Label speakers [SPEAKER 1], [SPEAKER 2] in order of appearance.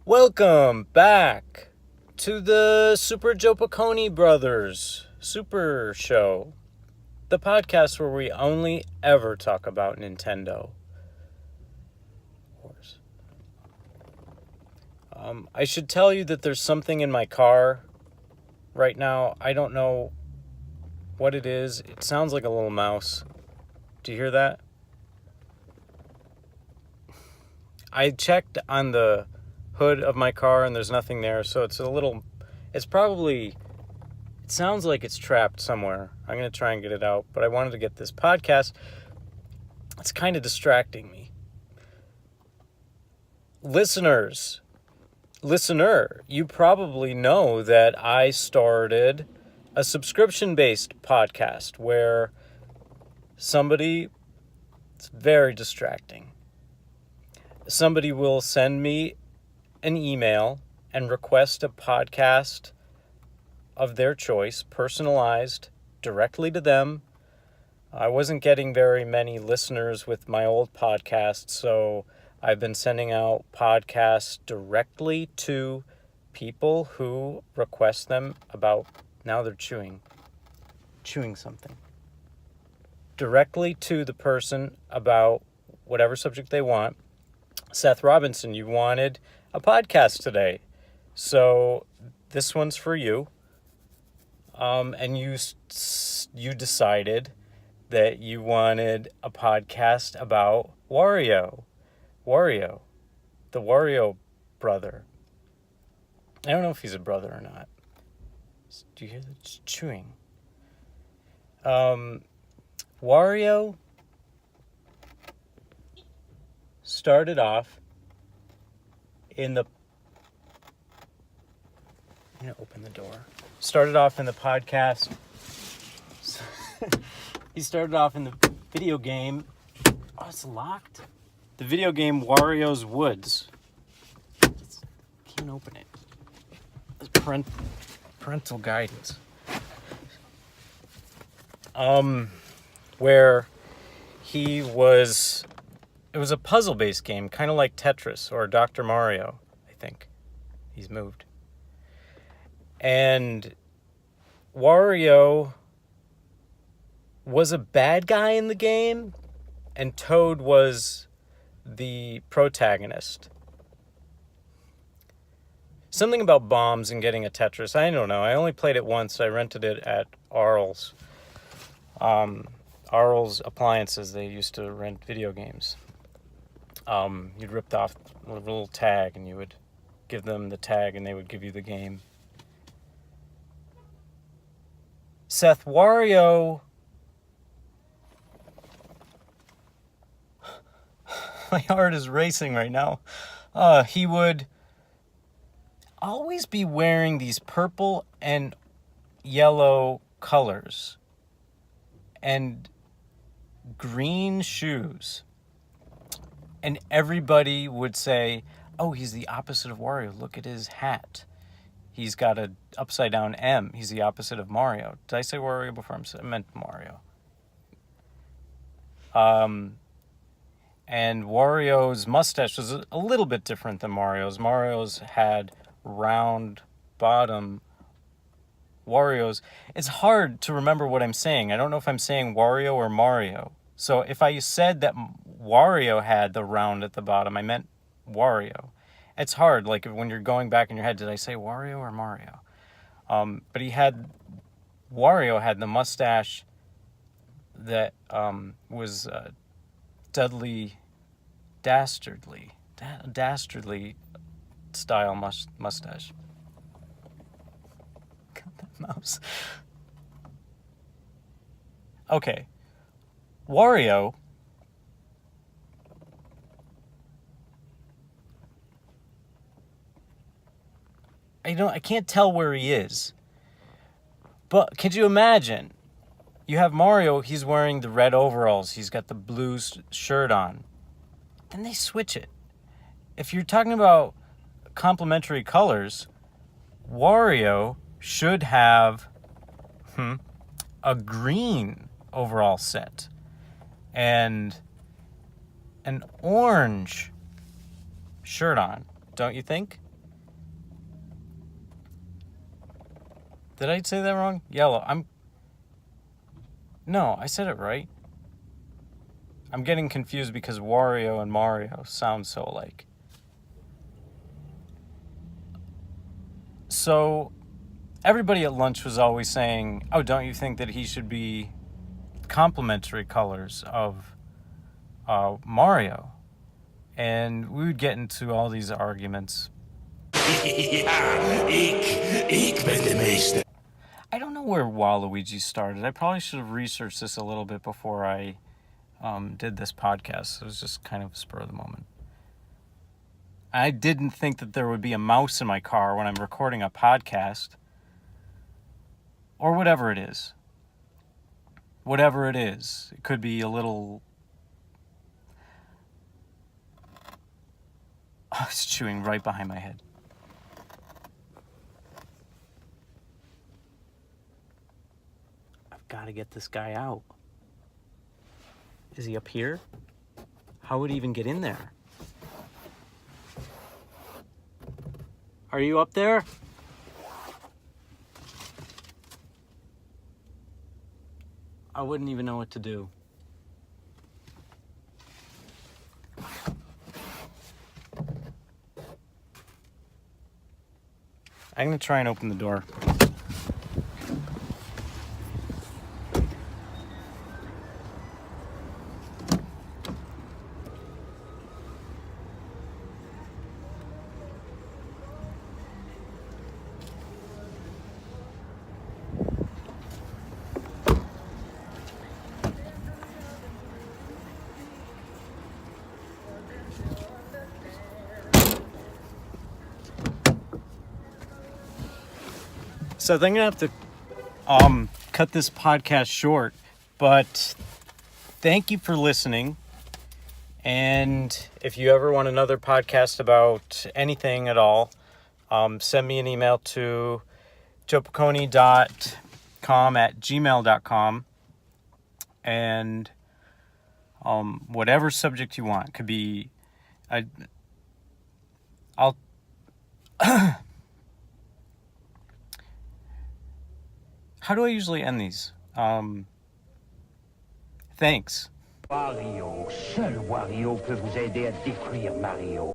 [SPEAKER 1] Welcome back to the Super Jopaconi Brothers Super Show, the podcast where we only ever talk about Nintendo. I should tell you that there's something in my car right now. I don't know what it is. It sounds like a little mouse. Do you hear that? I checked on the hood of my car and there's nothing there, so it sounds like it's trapped somewhere. I'm going to try and get it out, but I wanted to get this podcast. It's kind of distracting me. Listener, you probably know that I started a subscription-based podcast where it's very distracting. Somebody will send me an email and request a podcast of their choice, personalized directly to them. I wasn't getting very many listeners with my old podcast, so I've been sending out podcasts directly to people who request them about, now they're chewing something. Directly to the person about whatever subject they want. Seth Robinson, you wanted a podcast today, so this one's for you. And you decided that you wanted a podcast about Wario, the Wario brother. I don't know if he's a brother or not. Do you hear that? It's chewing. Wario started off in the... I'm going to open the door. Started off in the podcast. He started off in the video game. Oh, it's locked. The video game Wario's Woods. Can't open it. It's parental guidance. Where he was... It was a puzzle-based game, kind of like Tetris or Dr. Mario, I think. He's moved. And Wario was a bad guy in the game, and Toad was the protagonist. Something about bombs and getting a Tetris. I don't know. I only played it once. I rented it at Arl's. Arl's Appliances. They used to rent video games. You'd ripped off a little tag, and you would give them the tag, and they would give you the game. Seth, Wario... My heart is racing right now. He would always be wearing these purple and yellow colors and green shoes. And everybody would say, oh, he's the opposite of Wario. Look at his hat. He's got an upside down M. He's the opposite of Mario. Did I say Wario before? I meant Mario. And Wario's mustache was a little bit different than Mario's. Mario's had round bottom. Wario's... It's hard to remember what I'm saying. I don't know if I'm saying Wario or Mario. So if I said that Wario had the round at the bottom, I meant Wario. It's hard, like when you're going back in your head, did I say Wario or Mario? But Wario had the mustache that was dastardly style mustache. Got that mouse. Okay. Wario I can't tell where he is. But could you imagine? You have Mario, he's wearing the red overalls, he's got the blue shirt on. Then they switch it. If you're talking about complementary colors, Wario should have a green overall set and an orange shirt on, don't you think? Did I say that wrong? Yellow. No, I said it right. I'm getting confused because Wario and Mario sound so alike. So, everybody at lunch was always saying, oh, don't you think that he should be complementary colors of Mario? And we would get into all these arguments. Ik ben de meester. I don't know where Waluigi started. I probably should have researched this a little bit before I did this podcast. It was just kind of spur of the moment. I didn't think that there would be a mouse in my car when I'm recording a podcast. Or whatever it is. Whatever it is. It could be a little... Oh, it's chewing right behind my head. I've got to get this guy out. Is he up here? How would he even get in there? Are you up there? I wouldn't even know what to do. I'm going to try and open the door. So I'm going to have to cut this podcast short, but thank you for listening. And if you ever want another podcast about anything at all, send me an email to jopaconi.com@gmail.com, and whatever subject you want. Could be I'll how do I usually end these? Thanks.
[SPEAKER 2] Wario, seul Wario peut vous aider à détruire Mario.